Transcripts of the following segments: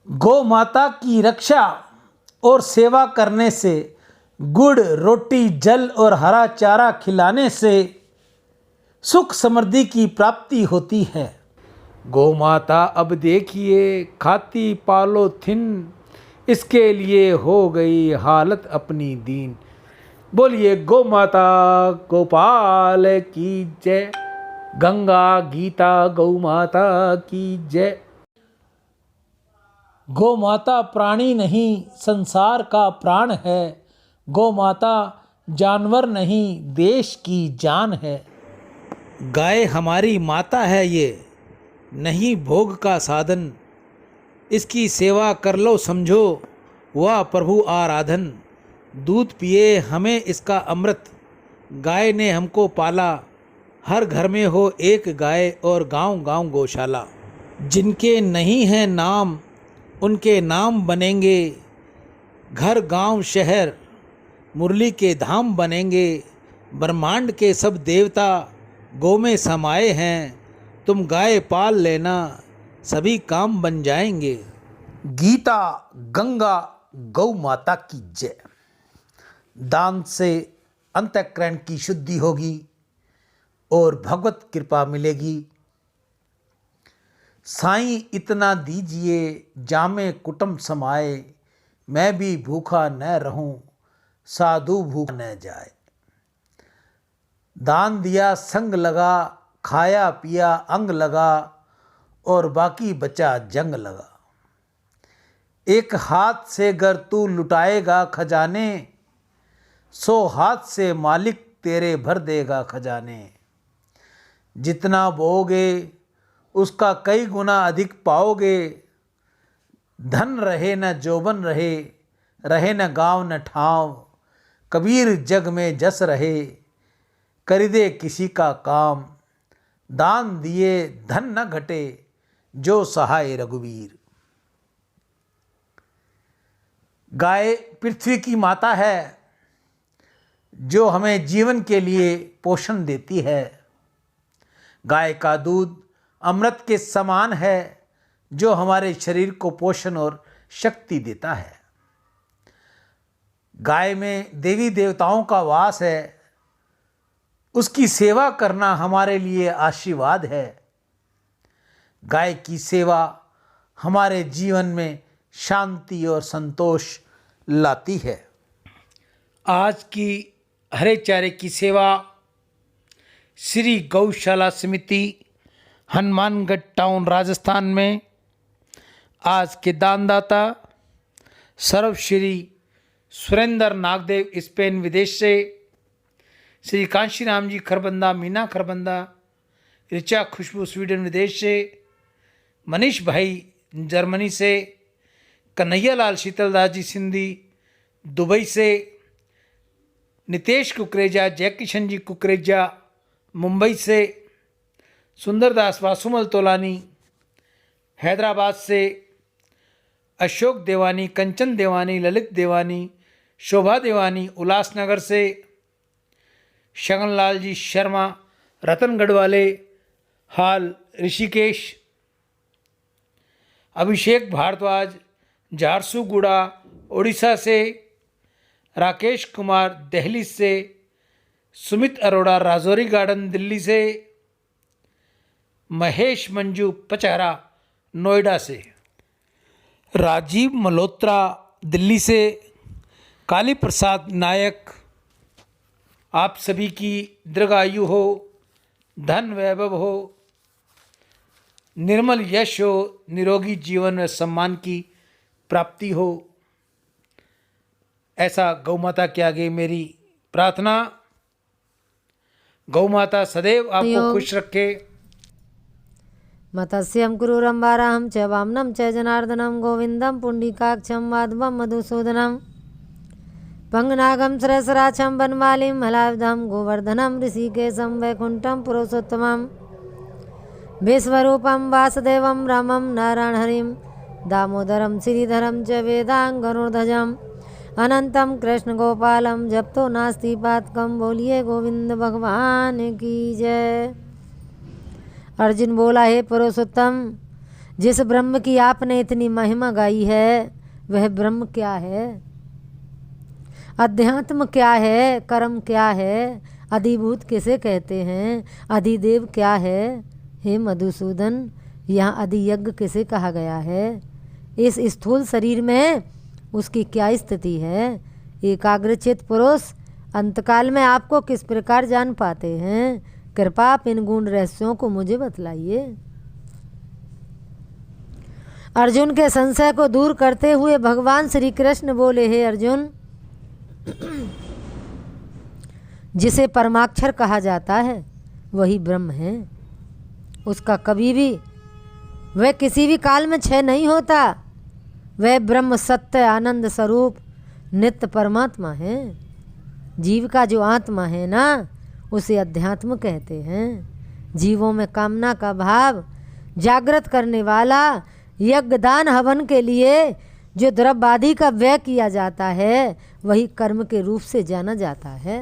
गौ माता की रक्षा और सेवा करने से, गुड़ रोटी जल और हरा चारा खिलाने से सुख समृद्धि की प्राप्ति होती है। गौ माता अब देखिए खाती पॉलीथिन, इसके लिए हो गई हालत अपनी दीन। बोलिए गौ माता गोपाल की जय। गंगा गीता गौ माता की जय। गौ माता प्राणी नहीं संसार का प्राण है। गौ माता जानवर नहीं देश की जान है। गाय हमारी माता है, ये नहीं भोग का साधन। इसकी सेवा कर लो समझो वह प्रभु आराधन। दूध पिए हमें इसका अमृत, गाय ने हमको पाला। हर घर में हो एक गाय और गांव गांव गौशाला। जिनके नहीं है नाम उनके नाम बनेंगे, घर गांव शहर मुरली के धाम बनेंगे। ब्रह्मांड के सब देवता गौ में समाये हैं, तुम गाय पाल लेना सभी काम बन जाएंगे। गीता गंगा गौ माता की जय। दान से अंतःकरण की शुद्धि होगी और भगवत कृपा मिलेगी। साईं इतना दीजिए जामे कुटुंब समाए, मैं भी भूखा न रहूं साधु भूखा न जाए। दान दिया संग लगा, खाया पिया अंग लगा और बाकी बचा जंग लगा। एक हाथ से गर तू लुटाएगा खजाने, 100 हाथ से मालिक तेरे भर देगा खजाने। जितना बोओगे उसका कई गुना अधिक पाओगे। धन रहे न जोबन रहे, रहे न गांव न ठाव। कबीर जग में जस रहे, कर दे किसी का काम। दान दिए धन न घटे, जो सहाय रघुवीर। गाय पृथ्वी की माता है, जो हमें जीवन के लिए पोषण देती है। गाय का दूध अमृत के समान है, जो हमारे शरीर को पोषण और शक्ति देता है। गाय में देवी देवताओं का वास है, उसकी सेवा करना हमारे लिए आशीर्वाद है। गाय की सेवा हमारे जीवन में शांति और संतोष लाती है। आज की हरे चारे की सेवा श्री गौशाला समिति हनुमानगढ़ टाउन राजस्थान में आज के दानदाता सर्वश्री सुरेंद्र नागदेव स्पेन विदेश से, श्री कांशीराम जी खरबंदा मीना खरबंदा ऋचा खुशबू स्वीडन विदेश से, मनीष भाई जर्मनी से, कन्हैया लाल शीतलदास जी सिंधी दुबई से, नितेश कुकरेजा जय किशन जी कुकरेजा मुंबई से, सुंदरदास वासुमल तोलानी हैदराबाद से, अशोक देवानी कंचन देवानी ललित देवानी शोभा देवानी उल्लासनगर से, शगनलाल जी शर्मा रतनगढ़ वाले हाल ऋषिकेश, अभिषेक भारद्वाज झारसुगुड़ा उड़ीसा से, राकेश कुमार दिल्ली से, सुमित अरोड़ा राजौरी गार्डन दिल्ली से, महेश मंजू पचहरा नोएडा से, राजीव मल्होत्रा दिल्ली से, काली प्रसाद नायक, आप सभी की दीर्घायु हो, धन वैभव हो, निर्मल यश हो, निरोगी जीवन में सम्मान की प्राप्ति हो, ऐसा गौ माता के आगे मेरी प्रार्थना। गौ माता सदैव आपको खुश रखे। मत्स्यं क्रूरम्बाराहं च वामनं च जनार्दनं गोविन्दं पुण्डिकाक्षं माधवं मधुसूदनं पंगनागं सरसराक्षं वनमालिं हलायुधं गोवर्धनं ऋषिकेशं वैकुण्ठं पुरुषोत्तमं विश्वरूपं वासुदेवं रामं नारायणहरिं दामोदरं श्रीधरं च वेदाङ्गरुध्वजम् अनंतं कृष्णगोपालं जपतो नास्ति पातकं। बोलिए गोविंद भगवान की जय। अर्जुन बोला, हे पुरुषोत्तम, जिस ब्रह्म की आपने इतनी महिमा गाई है वह ब्रह्म क्या है, अध्यात्म क्या है, कर्म क्या है, अधिभूत किसे कहते हैं, अधिदेव क्या है। हे मधुसूदन, यहाँ अधियज्ञ किसे कहा गया है, इस स्थूल शरीर में उसकी क्या स्थिति है। एकाग्रचित पुरुष अंतकाल में आपको किस प्रकार जान पाते हैं, कृपा आप इन गुण रहस्यों को मुझे बतलाइए। अर्जुन के संशय को दूर करते हुए भगवान श्री कृष्ण बोले, हे अर्जुन, जिसे परमाक्षर कहा जाता है वही ब्रह्म है। उसका कभी भी वह किसी भी काल में क्षय नहीं होता। वह ब्रह्म सत्य आनंद स्वरूप नित्य परमात्मा है। जीव का जो आत्मा है ना, उसे अध्यात्म कहते हैं। जीवों में कामना का भाव जागृत करने वाला यज्ञ दान हवन के लिए जो द्रव्य आदि का व्यय किया जाता है वही कर्म के रूप से जाना जाता है।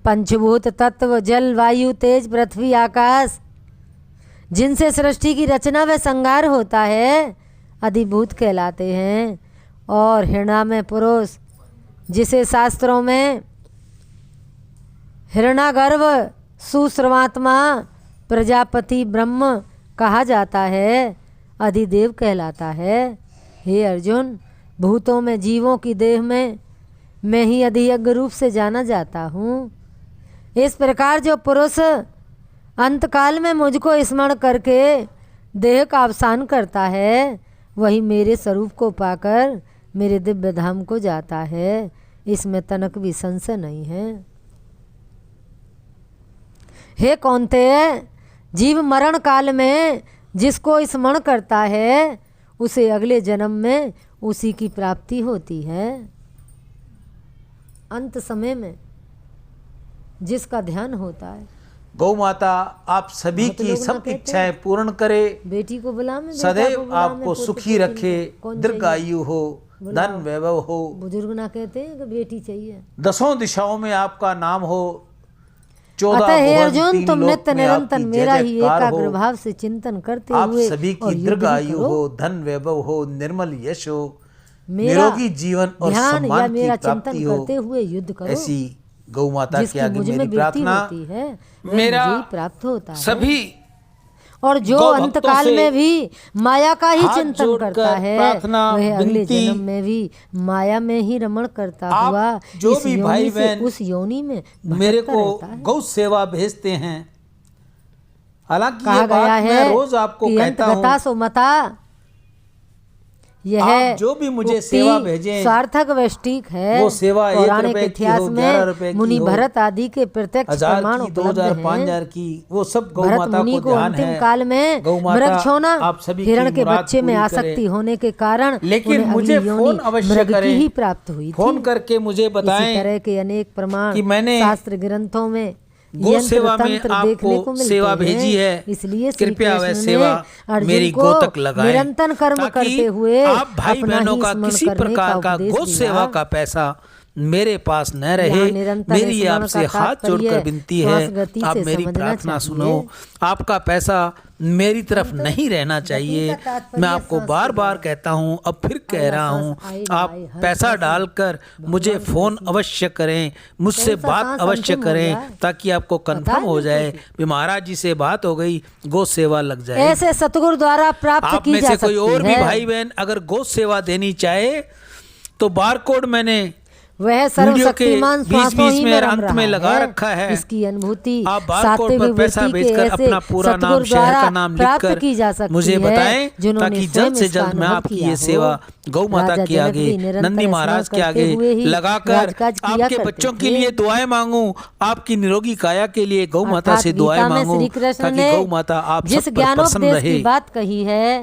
पंचभूत तत्व जल वायु तेज पृथ्वी आकाश, जिनसे सृष्टि की रचना व संहार होता है, अधिभूत कहलाते हैं। और हिरणामय पुरुष, जिसे शास्त्रों में हिरणागर्भ सुश्रवात्मा प्रजापति ब्रह्म कहा जाता है, अधिदेव कहलाता है। हे अर्जुन, भूतों में जीवों की देह में मैं ही अधियज्ञ रूप से जाना जाता हूँ। इस प्रकार जो पुरुष अंतकाल में मुझको स्मरण करके देह का अवसान करता है, वही मेरे स्वरूप को पाकर मेरे दिव्य धाम को जाता है। इसमें तनक भी संशय नहीं है। हे कौन्तेय, जीव मरण काल में जिसको स्मरण करता है उसे अगले जन्म में उसी की प्राप्ति होती है। अंत समय में जिसका ध्यान होता है। गौ माता आप सभी बहुत की लोग ना सबकी कहते इच्छाएं पूर्ण करे, बेटी को बुला में, बेटा को सदैव बुला में, आपको पोते सुखी पोती रखे, कौन दीर्घायु हो, बुलाओ। धन वैभव हो, बुजुर्ग ना कहते हैं कि बेटी चाहिए। दसों दिशाओं में आपका नाम हो, 14 अतः हे भुवन, अर्जुन, 3 तुम लोक नित्य में निरंतर आपकी मेरा जय ही जयकार एकाग्र हो। भाव से चिंतन करते आप हुए सभी और की युद्ध भी दीर्घायु करो। हो, धन वैभव हो, निर्मल यश हो, मेरा निरोगी जीवन और ध्यान या सम्मान की मेरा प्राप्ति चिंतन हो। करते हुए युद्ध करो। ऐसी गौ माता जिसकी के आगे मुझ में मेरी वृत्ति प्रार्थना। होती है वह मेरा मुझे ही प्राप्त होता है। सभी और जो गौ भक्तों अंतकाल से में भी माया का ही हाथ चिंतन जोड़कर करता है, प्रार्थना, वह अगले विनती, जन्म में भी माया में ही रमण करता आप हुआ जो इस भी योनि भाई से बहन उस योनि में मेरे भटकता को रहता है। गौ सेवा भेजते हैं, हालांकि कहा ये गया बात मैं है रोज आपको कि कहता अंतगता हूँ, सो मता, यह आप जो भी मुझे उक्ति सेवा भेजें, सार्थक व सटीक है। वो सेवा 1 पौराणिक रुपए की इतिहास हो, 11 में रुपए की मुनि हो, भरत आदि के प्रत्यक्ष 1000 प्रमाण की, उपलब्ध 2000, हैं। 5000 की, वो सब गौ भरत माता मुनि को को ध्यान अंतिम है। काल में गौ माता मृग छोना, आप सभी की हिरण के मुराद बच्चे में पूरी आसक्ति करे। होने के कारण लेकिन उन्हें मुझे अगली योनि फोन अवश्य मृग की करें, ही प्राप्त हुई थी। फोन करके मुझे इसी बताएं तरह के अनेक प्रमाण कि मैंने शास्त्र ग्रंथों में गौ यंत्र सेवा में तंत्र देखने को आपको मिलते सेवा हैं। भेजी है, इसलिए श्री कृपया वह कृष्ण ने सेवा अर्जुन मेरी को गौ तक लगाएं, निरंतर कर्म ताकि करते हुए आप भाई अपना बहनों ही का स्मरण किसी करने प्रकार का उपदेश गौ दिया। सेवा का पैसा मेरे पास न यहाँ रहे। निरंतर मेरी स्मरण आपसे का हाथ तात्पर्य जोड़कर विनती है, श्वास गति आप से मेरी समझना प्रार्थना चाहिए। सुनो। आपका पैसा मेरी तरफ नहीं रहना चाहिए। का तात्पर्य मैं आपको सांस बार के बार कहता हूँ, अब फिर कह रहा हूँ, आप पैसा डालकर मुझे फोन अवश्य करें, मुझसे कौन सा बात सांस अवश्य अंतिम हो करें, जाए? ताकि आपको कंफर्म हो जाए कि महाराज जी से बात हो गई, गौ सेवा लग जाए। ऐसे सतगुरु द्वारा प्राप्त आप की में जा से सकती कोई और भी है। भाई बहन अगर गौ सेवा देनी चाहे तो बारकोड मैंने वह वीडियो के सर्वशक्तिमान श्वासों बीच ही में में रम अंत रहा में लगा है। रखा है। इसकी अनुभूति आप बारकोड पर सात्विक पैसा वृत्ति के भेजकर ऐसे अपना पूरा नाम, सतगुरु शहर का द्वारा नाम प्राप्त लिखकर की जा सकती मुझे है, बताएं, जिन्होंने ताकि स्वयं जल्द से इसका जल्द मैं अनुभव आपकी किया ये हो। सेवा गौ माता राजा के जनक आगे, भी निरंतर नंदी महाराज स्मरण के करते आगे हुए ही लगाकर राजकाज किया आपके करते बच्चों के थे। लिए दुआएं मांगूं, आपकी निरोगी काया के लिए गौ माता अर्थात से दुआएं गीता में मांगूं, श्री कृष्ण ताकि ने गौ माता आप जिस सब पर प्रसन्न ज्ञानोपदेश रहे। की बात कही है